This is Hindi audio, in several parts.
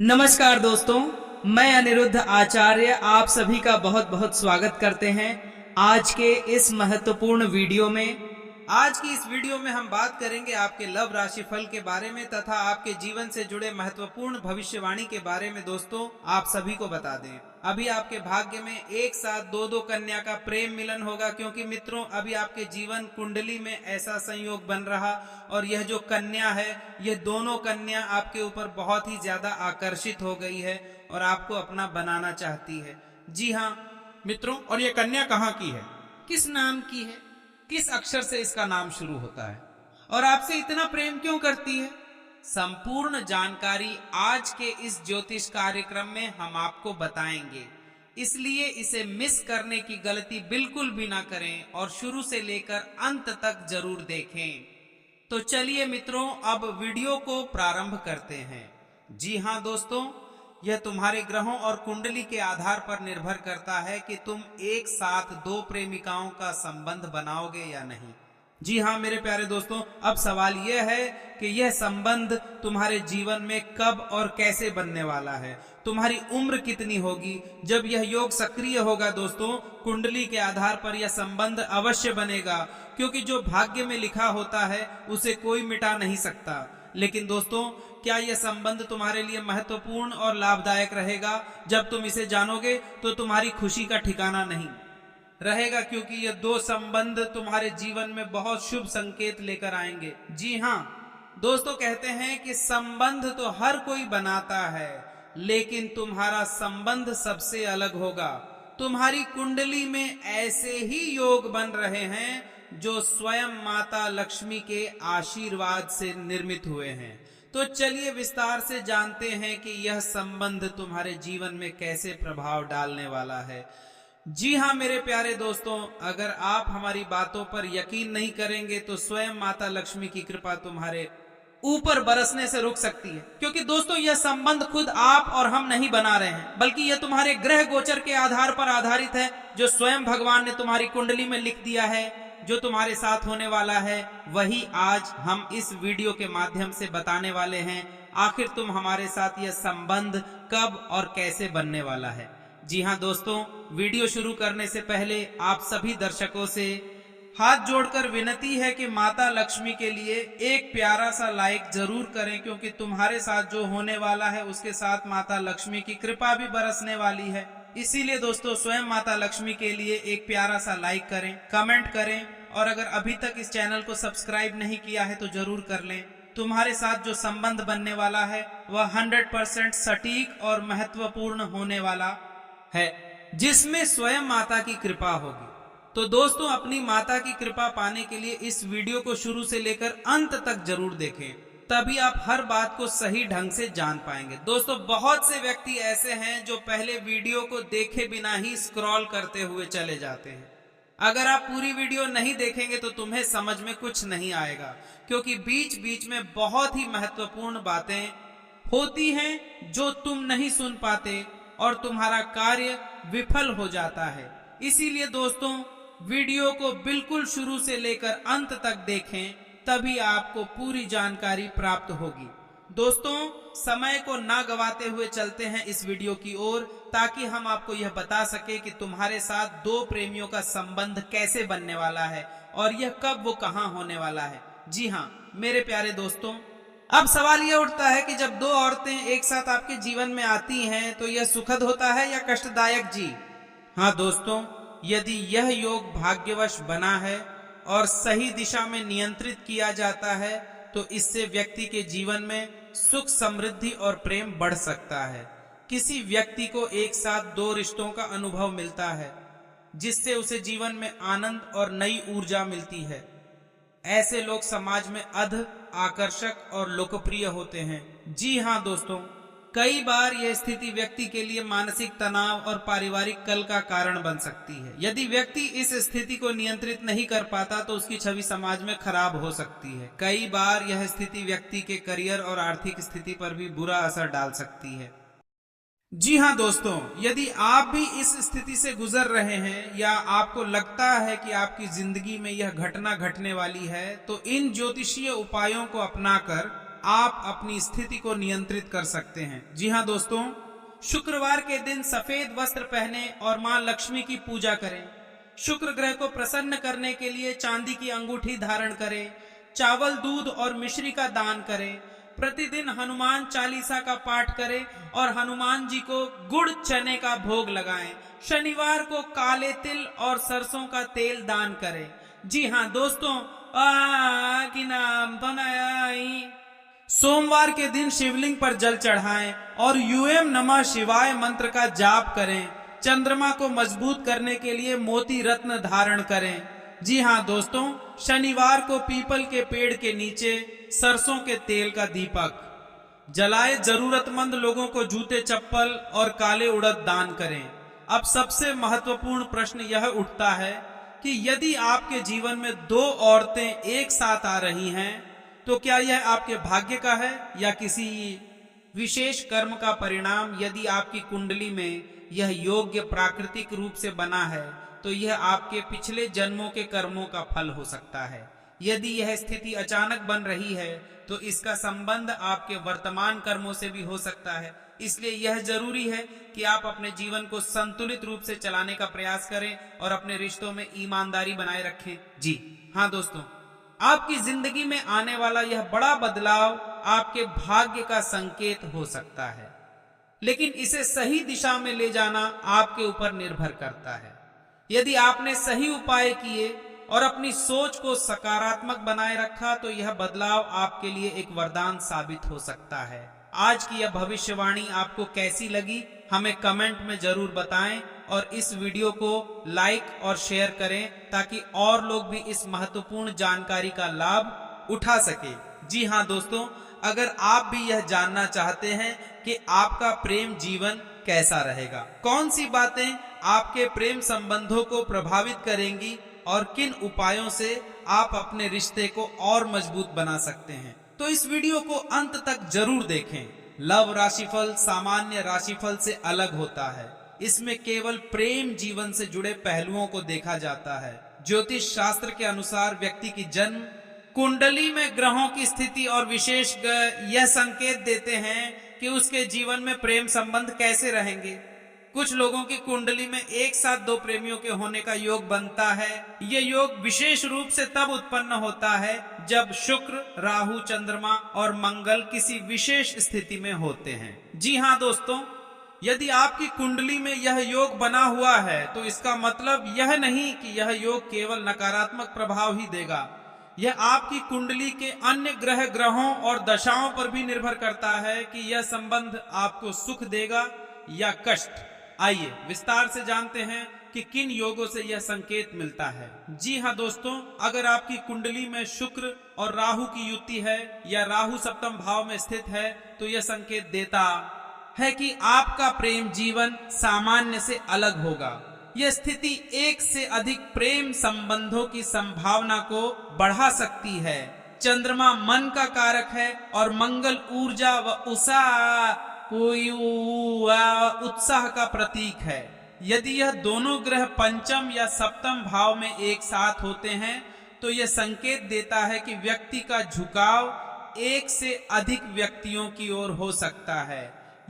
नमस्कार दोस्तों, मैं अनिरुद्ध आचार्य आप सभी का बहुत बहुत स्वागत करते हैं आज के इस महत्वपूर्ण वीडियो में। आज की इस वीडियो में हम बात करेंगे आपके लव राशि फल के बारे में तथा आपके जीवन से जुड़े महत्वपूर्ण भविष्यवाणी के बारे में। दोस्तों, आप सभी को बता दें, अभी आपके भाग्य में एक साथ दो कन्या का प्रेम मिलन होगा, क्योंकि मित्रों अभी आपके जीवन कुंडली में ऐसा संयोग बन रहा और यह जो कन्या है, यह दोनों कन्या आपके ऊपर बहुत ही ज्यादा आकर्षित हो गई है और आपको अपना बनाना चाहती है। जी हाँ मित्रों, और ये कन्या कहाँ की है? किस नाम की है, किस अक्षर से इसका नाम शुरू होता है और आपसे इतना प्रेम क्यों करती है, संपूर्ण जानकारी आज के इस ज्योतिष कार्यक्रम में हम आपको बताएंगे। इसलिए इसे मिस करने की गलती बिल्कुल भी ना करें और शुरू से लेकर अंत तक जरूर देखें। तो चलिए मित्रों, अब वीडियो को प्रारंभ करते हैं। जी हाँ दोस्तों, यह तुम्हारे ग्रहों और कुंडली के आधार पर निर्भर करता है कि तुम एक साथ दो प्रेमिकाओं का संबंध बनाओगे या नहीं। जी हाँ मेरे प्यारे दोस्तों, अब सवाल यह है कि यह संबंध तुम्हारे जीवन में कब और कैसे बनने वाला है, तुम्हारी उम्र कितनी होगी जब यह योग सक्रिय होगा। दोस्तों, कुंडली के आधार पर यह संबंध अवश्य बनेगा, क्योंकि जो भाग्य में लिखा होता है उसे कोई मिटा नहीं सकता। लेकिन दोस्तों, क्या यह संबंध तुम्हारे लिए महत्वपूर्ण और लाभदायक रहेगा? जब तुम इसे जानोगे तो तुम्हारी खुशी का ठिकाना नहीं रहेगा, क्योंकि ये दो संबंध तुम्हारे जीवन में बहुत शुभ संकेत लेकर आएंगे। जी हाँ दोस्तों, कहते हैं कि संबंध तो हर कोई बनाता है, लेकिन तुम्हारा संबंध सबसे अलग होगा। तुम्हारी कुंडली में ऐसे ही योग बन रहे हैं जो स्वयं माता लक्ष्मी के आशीर्वाद से निर्मित हुए हैं। तो चलिए विस्तार से जानते हैं कि यह संबंध तुम्हारे जीवन में कैसे प्रभाव डालने वाला है। जी हाँ मेरे प्यारे दोस्तों, अगर आप हमारी बातों पर यकीन नहीं करेंगे तो स्वयं माता लक्ष्मी की कृपा तुम्हारे ऊपर बरसने से रुक सकती है, क्योंकि दोस्तों यह संबंध खुद आप और हम नहीं बना रहे हैं, बल्कि यह तुम्हारे ग्रह गोचर के आधार पर आधारित है, जो स्वयं भगवान ने तुम्हारी कुंडली में लिख दिया है। जो तुम्हारे साथ होने वाला है वही आज हम इस वीडियो के माध्यम से बताने वाले हैं। आखिर तुम हमारे साथ यह संबंध कब और कैसे बनने वाला है। जी हाँ दोस्तों, वीडियो शुरू करने से पहले आप सभी दर्शकों से हाथ जोड़कर विनती है कि माता लक्ष्मी के लिए एक प्यारा सा लाइक जरूर करें, क्योंकि तुम्हारे साथ जो होने वाला है उसके साथ माता लक्ष्मी की कृपा भी बरसने वाली है। इसीलिए दोस्तों, स्वयं माता लक्ष्मी के लिए एक प्यारा सा लाइक करें, कमेंट करें, और अगर अभी तक इस चैनल को सब्सक्राइब नहीं किया है तो जरूर कर लें। तुम्हारे साथ जो संबंध बनने वाला है वह 100% सटीक और महत्वपूर्ण होने वाला है, जिसमें स्वयं माता की कृपा होगी। तो दोस्तों, अपनी माता की कृपा पाने के लिए इस वीडियो को शुरू से लेकर अंत तक जरूर देखें, तभी आप हर बात को सही ढंग से जान पाएंगे। दोस्तों, बहुत से व्यक्ति ऐसे हैं जो पहले वीडियो को देखे बिना ही स्क्रॉल करते हुए चले जाते हैं। अगर आप पूरी वीडियो नहीं देखेंगे तो तुम्हें समझ में कुछ नहीं आएगा, क्योंकि बीच बीच में बहुत ही महत्वपूर्ण बातें होती हैं जो तुम नहीं सुन पाते और तुम्हारा कार्य विफल हो जाता है। इसीलिए दोस्तों, वीडियो को बिल्कुल शुरू से लेकर अंत तक देखें, तभी आपको पूरी जानकारी प्राप्त होगी। दोस्तों, समय को ना गवाते हुए चलते हैं इस वीडियो की ओर, ताकि हम आपको यह बता सके कि तुम्हारे साथ दो प्रेमियों का संबंध कैसे बनने वाला है और यह कब वो कहां होने वाला है। जी हाँ मेरे प्यारे दोस्तों, अब सवाल यह उठता है कि जब दो औरतें एक साथ आपके जीवन में आती हैं तो यह सुखद होता है या कष्टदायक। जी हाँ दोस्तों, यदि यह योग भाग्यवश बना है और सही दिशा में नियंत्रित किया जाता है तो इससे व्यक्ति के जीवन में सुख, समृद्धि और प्रेम बढ़ सकता है। किसी व्यक्ति को एक साथ दो रिश्तों का अनुभव मिलता है, जिससे उसे जीवन में आनंद और नई ऊर्जा मिलती है। ऐसे लोग समाज में अद्भुत, आकर्षक और लोकप्रिय होते हैं। जी हाँ दोस्तों, कई बार यह स्थिति व्यक्ति के लिए मानसिक तनाव और पारिवारिक कलह का कारण बन सकती है। यदि व्यक्ति इस स्थिति को नियंत्रित नहीं कर पाता तो उसकी छवि समाज में खराब हो सकती है। कई बार यह स्थिति व्यक्ति के करियर और आर्थिक स्थिति पर भी बुरा असर डाल सकती है। जी हाँ दोस्तों, यदि आप भी इस स्थिति से गुजर रहे हैं या आपको लगता है कि आपकी जिंदगी में यह घटना घटने वाली है, तो इन ज्योतिषीय उपायों को अपनाकर आप अपनी स्थिति को नियंत्रित कर सकते हैं। जी हाँ दोस्तों, शुक्रवार के दिन सफेद वस्त्र पहने और मां लक्ष्मी की पूजा करें। शुक्र ग्रह को प्रसन्न करने के लिए चांदी की अंगूठी धारण करें। चावल, दूध और मिश्री का दान करें। प्रतिदिन हनुमान चालीसा का पाठ करें और हनुमान जी को गुड़ चने का भोग लगाएं। शनिवार को काले तिल और सरसों का तेल दान करें। जी हाँ दोस्तों, की नाम तो नया। सोमवार के दिन शिवलिंग पर जल चढ़ाएं और यूएम नमः शिवाय मंत्र का जाप करें। चंद्रमा को मजबूत करने के लिए मोती रत्न धारण करें। जी हाँ दोस्तों, शनिवार को पीपल के पेड़ के नीचे सरसों के तेल का दीपक जलाए। जरूरतमंद लोगों को जूते, चप्पल और काले उड़द दान करें। अब सबसे महत्वपूर्ण प्रश्न यह उठता है कि यदि आपके जीवन में दो औरतें एक साथ आ रही हैं, तो क्या यह आपके भाग्य का है या किसी विशेष कर्म का परिणाम? यदि आपकी कुंडली में यह योग्य प्राकृतिक रूप से बना है, तो यह आपके पिछले जन्मों के कर्मों का फल हो सकता है। यदि यह स्थिति अचानक बन रही है, तो इसका संबंध आपके वर्तमान कर्मों से भी हो सकता है। इसलिए यह जरूरी है कि आप अपने जीवन को संतुलित रूप से चलाने का प्रयास करें और अपने रिश्तों में ईमानदारी बनाए रखें। जी हाँ दोस्तों, आपकी जिंदगी में आने वाला यह बड़ा बदलाव आपके भाग्य का संकेत हो सकता है, लेकिन इसे सही दिशा में ले जाना आपके ऊपर निर्भर करता है। यदि आपने सही उपाय किए और अपनी सोच को सकारात्मक बनाए रखा, तो यह बदलाव आपके लिए एक वरदान साबित हो सकता है। आज की यह भविष्यवाणी आपको कैसी लगी, हमें कमेंट में जरूर बताएं और इस वीडियो को लाइक और शेयर करें ताकि और लोग भी इस महत्वपूर्ण जानकारी का लाभ उठा सके। जी हाँ दोस्तों, अगर आप भी यह जानना चाहते हैं कि आपका प्रेम जीवन कैसा रहेगा, कौन सी बातें आपके प्रेम संबंधों को प्रभावित करेंगी और किन उपायों से आप अपने रिश्ते को और मजबूत बना सकते हैं, तो इस वीडियो को अंत तक जरूर देखें। लव राशिफल सामान्य राशिफल से अलग होता है। इसमें केवल प्रेम जीवन से जुड़े पहलुओं को देखा जाता है। ज्योतिष शास्त्र के अनुसार व्यक्ति की जन्म कुंडली में ग्रहों की स्थिति और विशेष यह संकेत देते हैं कि उसके जीवन में प्रेम संबंध कैसे रहेंगे। कुछ लोगों की कुंडली में एक साथ दो प्रेमियों के होने का योग बनता है। यह योग विशेष रूप से तब उत्पन्न होता है जब शुक्र, राहु, चंद्रमा और मंगल किसी विशेष स्थिति में होते हैं। जी हाँ दोस्तों, यदि आपकी कुंडली में यह योग बना हुआ है, तो इसका मतलब यह नहीं कि यह योग केवल नकारात्मक प्रभाव ही देगा। यह आपकी कुंडली के अन्य ग्रहों और दशाओं पर भी निर्भर करता है कि यह संबंध आपको सुख देगा या कष्ट। आइए विस्तार से जानते हैं कि किन योगों से यह संकेत मिलता है। जी हाँ दोस्तों, अगर आपकी कुंडली में शुक्र और राहु की युति है या राहु सप्तम भाव में स्थित है, तो यह संकेत देता है कि आपका प्रेम जीवन सामान्य से अलग होगा। यह स्थिति एक से अधिक प्रेम संबंधों की संभावना को बढ़ा सकती है। चंद्रमा मन का कारक है और मंगल ऊर्जा व उत्साह का प्रतीक है। यदि यह दोनों ग्रह पंचम या सप्तम भाव में एक साथ होते हैं, तो यह संकेत देता है कि व्यक्ति का झुकाव एक से अधिक व्यक्तियों की ओर हो सकता है।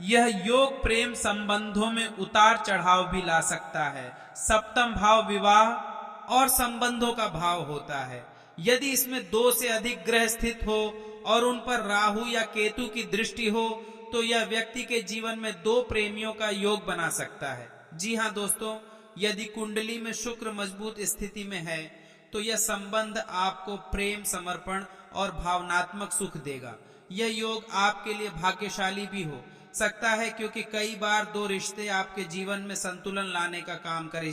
यह योग प्रेम संबंधों में उतार चढ़ाव भी ला सकता है। सप्तम भाव विवाह और संबंधों का भाव होता है। यदि इसमें दो से अधिक ग्रह स्थित हो और उन पर राहु या केतु की दृष्टि हो, तो यह व्यक्ति के जीवन में दो प्रेमियों का योग बना सकता है। जी हाँ दोस्तों, यदि कुंडली में शुक्र मजबूत स्थिति में है, तो यह संबंध आपको प्रेम, समर्पण और भावनात्मक सुख देगा। यह योग आपके लिए भाग्यशाली भी हो सकता है, क्योंकि कई बार दो रिश्ते आपके जीवन में संतुलन लाने का काम कर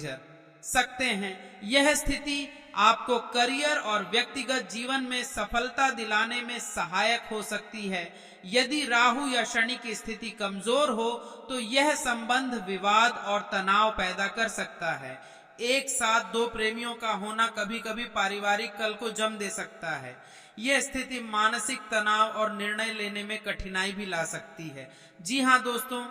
सकते हैं। यह स्थिति आपको करियर और व्यक्तिगत जीवन में सफलता दिलाने में सहायक हो सकती है। यदि राहु या शनि की स्थिति कमजोर हो, तो यह संबंध विवाद और तनाव पैदा कर सकता है। एक साथ दो प्रेमियों का होना कभी कभी पारिवारिक कल को जम दे सकता है। यह स्थिति मानसिक तनाव और निर्णय लेने में कठिनाई भी ला सकती है। जी हाँ दोस्तों,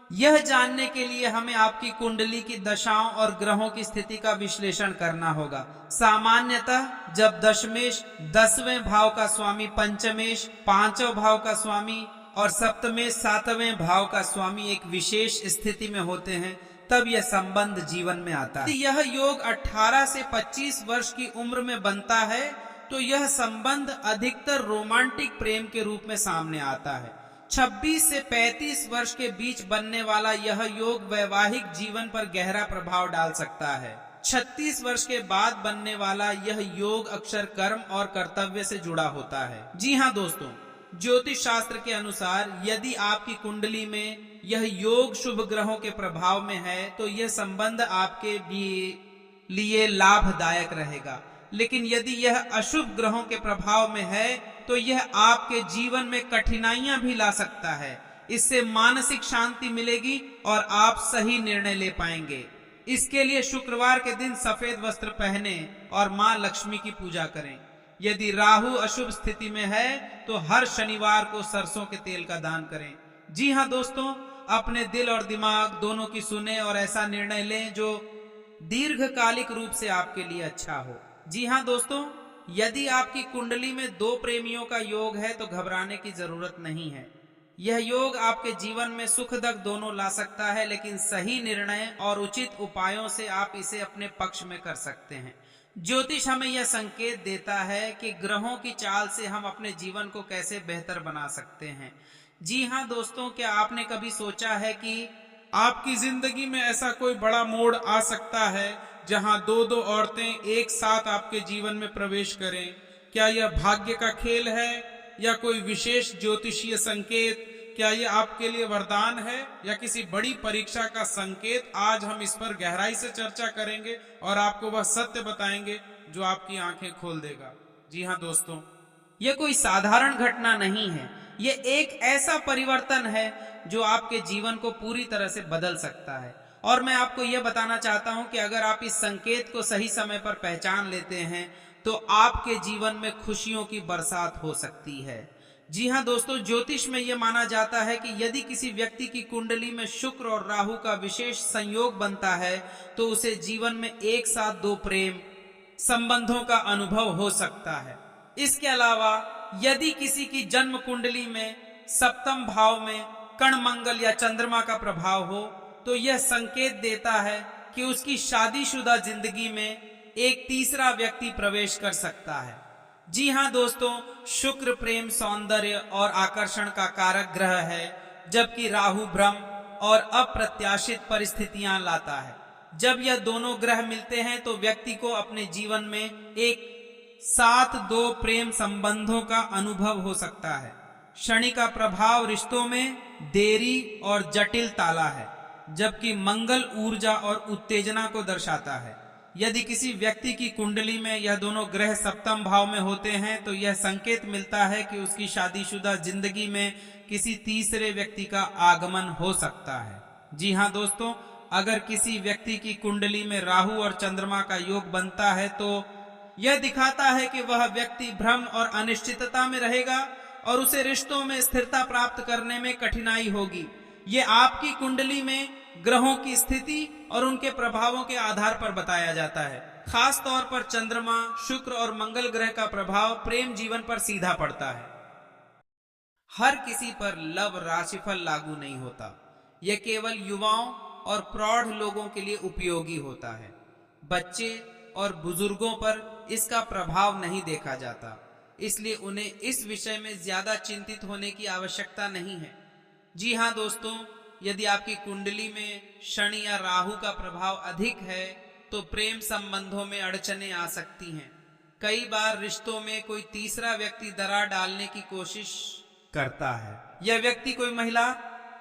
यह जानने के लिए हमें आपकी कुंडली की दशाओं और ग्रहों की स्थिति का विश्लेषण करना होगा। सामान्यतः जब दशमेश 10वें भाव का स्वामी, पंचमेश 5वें भाव का स्वामी और सप्तमेश 7वें भाव का स्वामी एक विशेष स्थिति में होते हैं, तब यह संबंध जीवन में आता है। यह योग 18 से 25 वर्ष की उम्र में बनता है तो यह संबंध अधिकतर रोमांटिक प्रेम के रूप में सामने आता है। 26 से 35 वर्ष के बीच बनने वाला यह योग वैवाहिक जीवन पर गहरा प्रभाव डाल सकता है। 36 वर्ष के बाद बनने वाला यह योग अक्षर कर्म और कर्तव्य से जुड़ा होता है। जी हाँ दोस्तों, ज्योतिष शास्त्र के अनुसार यदि आपकी कुंडली में यह योग शुभ ग्रहों के प्रभाव में है तो यह संबंध आपके लिए लाभदायक रहेगा, लेकिन यदि यह अशुभ ग्रहों के प्रभाव में है तो यह आपके जीवन में कठिनाइयां भी ला सकता है। इससे मानसिक शांति मिलेगी और आप सही निर्णय ले पाएंगे। इसके लिए शुक्रवार के दिन सफेद वस्त्र पहने और मां लक्ष्मी की पूजा करें। यदि राहु अशुभ स्थिति में है तो हर शनिवार को सरसों के तेल का दान करें। जी हाँ दोस्तों, अपने दिल और दिमाग दोनों की सुने और ऐसा निर्णय लें जो दीर्घकालिक रूप से आपके लिए अच्छा हो। जी हाँ दोस्तों, यदि आपकी कुंडली में दो प्रेमियों का योग है तो घबराने की जरूरत नहीं है। यह योग आपके जीवन में सुख दुख दोनों ला सकता है, लेकिन सही निर्णय और उचित उपायों से आप इसे अपने पक्ष में कर सकते हैं। ज्योतिष हमें यह संकेत देता है कि ग्रहों की चाल से हम अपने जीवन को कैसे बेहतर बना सकते हैं। जी हाँ दोस्तों, क्या आपने कभी सोचा है कि आपकी जिंदगी में ऐसा कोई बड़ा मोड़ आ सकता है जहां दो दो औरतें एक साथ आपके जीवन में प्रवेश करें? क्या यह भाग्य का खेल है या कोई विशेष ज्योतिषीय संकेत? क्या यह आपके लिए वरदान है या किसी बड़ी परीक्षा का संकेत? आज हम इस पर गहराई से चर्चा करेंगे और आपको वह सत्य बताएंगे जो आपकी आंखें खोल देगा। जी हाँ दोस्तों, यह कोई साधारण घटना नहीं है। यह एक ऐसा परिवर्तन है जो आपके जीवन को पूरी तरह से बदल सकता है। और मैं आपको यह बताना चाहता हूं कि अगर आप इस संकेत को सही समय पर पहचान लेते हैं तो आपके जीवन में खुशियों की बरसात हो सकती है। जी हाँ दोस्तों, ज्योतिष में यह माना जाता है कि यदि किसी व्यक्ति की कुंडली में शुक्र और राहु का विशेष संयोग बनता है तो उसे जीवन में एक साथ दो प्रेम संबंधों का अनुभव हो सकता है। इसके अलावा यदि किसी की जन्म कुंडली में सप्तम भाव में कण मंगल या चंद्रमा का प्रभाव हो तो यह संकेत देता है कि उसकी शादीशुदा जिंदगी में एक तीसरा व्यक्ति प्रवेश कर सकता है। जी हाँ दोस्तों, शुक्र प्रेम, सौंदर्य और आकर्षण का कारक ग्रह है, जबकि राहु भ्रम और अप्रत्याशित परिस्थितियां लाता है। जब यह दोनों ग्रह मिलते हैं तो व्यक्ति को अपने जीवन में एक साथ दो प्रेम संबंधों का अनुभव हो सकता है। शनि का प्रभाव रिश्तों में देरी और जटिल ताला है, जबकि मंगल ऊर्जा और उत्तेजना को दर्शाता है। यदि किसी व्यक्ति की कुंडली में यह दोनों ग्रह सप्तम भाव में होते हैं तो यह संकेत मिलता है कि उसकी शादीशुदा जिंदगी में किसी तीसरे व्यक्ति का आगमन हो सकता है। जी हाँ दोस्तों, अगर किसी व्यक्ति की कुंडली में राहु और चंद्रमा का योग बनता है तो यह दिखाता है कि वह व्यक्ति भ्रम और अनिश्चितता में रहेगा और उसे रिश्तों में स्थिरता प्राप्त करने में कठिनाई होगी। ये आपकी कुंडली में ग्रहों की स्थिति और उनके प्रभावों के आधार पर बताया जाता है। खास तौर पर चंद्रमा, शुक्र और मंगल ग्रह का प्रभाव प्रेम जीवन पर सीधा पड़ता है। हर किसी पर लव राशिफल लागू नहीं होता। यह केवल युवाओं और प्रौढ़ लोगों के लिए उपयोगी होता है। बच्चे और बुजुर्गों पर इसका प्रभाव नहीं देखा जाता, इसलिए उन्हें इस विषय में ज्यादा चिंतित होने की आवश्यकता नहीं है। जी हाँ दोस्तों, यदि आपकी कुंडली में शनि या राहु का प्रभाव अधिक है तो प्रेम संबंधों में अड़चनें आ सकती हैं। कई बार रिश्तों में कोई तीसरा व्यक्ति दरार डालने की कोशिश करता है। यह व्यक्ति कोई महिला,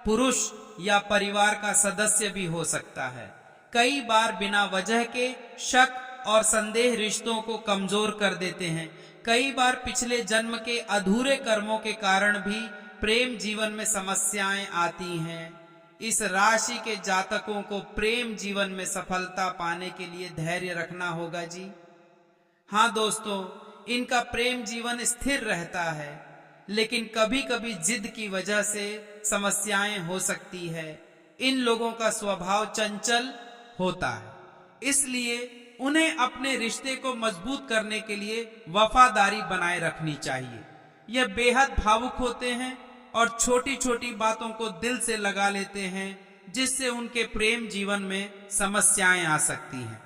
पुरुष या परिवार का सदस्य भी हो सकता है। कई बार बिना वजह के शक और संदेह रिश्तों को कमजोर कर देते हैं। कई बार पिछले जन्म के अधूरे कर्मों के कारण भी प्रेम जीवन में समस्याएं आती हैं। इस राशि के जातकों को प्रेम जीवन में सफलता पाने के लिए धैर्य रखना होगा जी। हाँ दोस्तों, इनका प्रेम जीवन स्थिर रहता है, लेकिन कभी कभी जिद की वजह से समस्याएं हो सकती है। इन लोगों का स्वभाव चंचल होता है, इसलिए उन्हें अपने रिश्ते को मजबूत करने के लिए वफादारी बनाए रखनी चाहिए। यह बेहद भावुक होते हैं और छोटी छोटी बातों को दिल से लगा लेते हैं, जिससे उनके प्रेम जीवन में समस्याएं आ सकती हैं।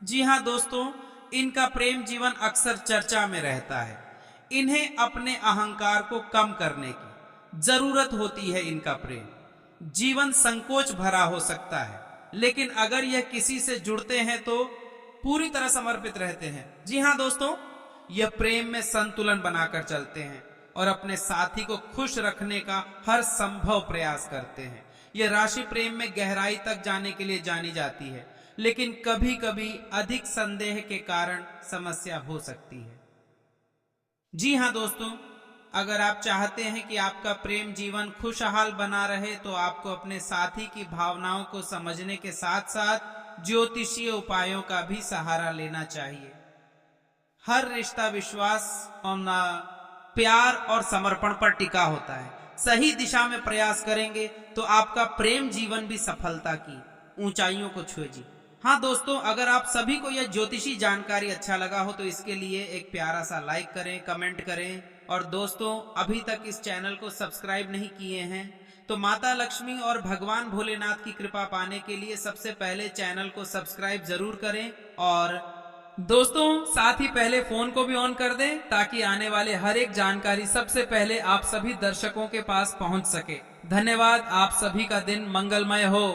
जी हाँ दोस्तों, इनका प्रेम जीवन अक्सर चर्चा में रहता है। इन्हें अपने अहंकार को कम करने की जरूरत होती है। इनका प्रेम जीवन संकोच भरा हो सकता है, लेकिन अगर यह किसी से जुड़ते हैं तो पूरी तरह समर्पित रहते हैं। जी हाँ दोस्तों, यह प्रेम में संतुलन बनाकर चलते हैं और अपने साथी को खुश रखने का हर संभव प्रयास करते हैं। यह राशि प्रेम में गहराई तक जाने के लिए जानी जाती है, लेकिन कभी कभी अधिक संदेह के कारण समस्या हो सकती है। जी हाँ दोस्तों, अगर आप चाहते हैं कि आपका प्रेम जीवन खुशहाल बना रहे तो आपको अपने साथी की भावनाओं को समझने के साथ साथ ज्योतिषीय उपायों का भी सहारा लेना चाहिए। हर रिश्ता विश्वास और प्यार और समर्पण पर टिका होता है। सही दिशा में प्रयास करेंगे तो आपका प्रेम जीवन भी सफलता की ऊंचाइयों को छुएगी। हाँ दोस्तों, अगर आप सभी को यह ज्योतिषी जानकारी अच्छा लगा हो तो इसके लिए एक प्यारा सा लाइक करें, कमेंट करें। और दोस्तों, अभी तक इस चैनल को सब्सक्राइब नहीं किए हैं तो माता लक्ष्मी और भगवान भोलेनाथ की कृपा पाने के लिए सबसे पहले चैनल को सब्सक्राइब जरूर करें। और दोस्तों, साथ ही पहले फोन को भी ऑन कर दें ताकि आने वाले हर एक जानकारी सबसे पहले आप सभी दर्शकों के पास पहुंच सके। धन्यवाद। आप सभी का दिन मंगलमय हो।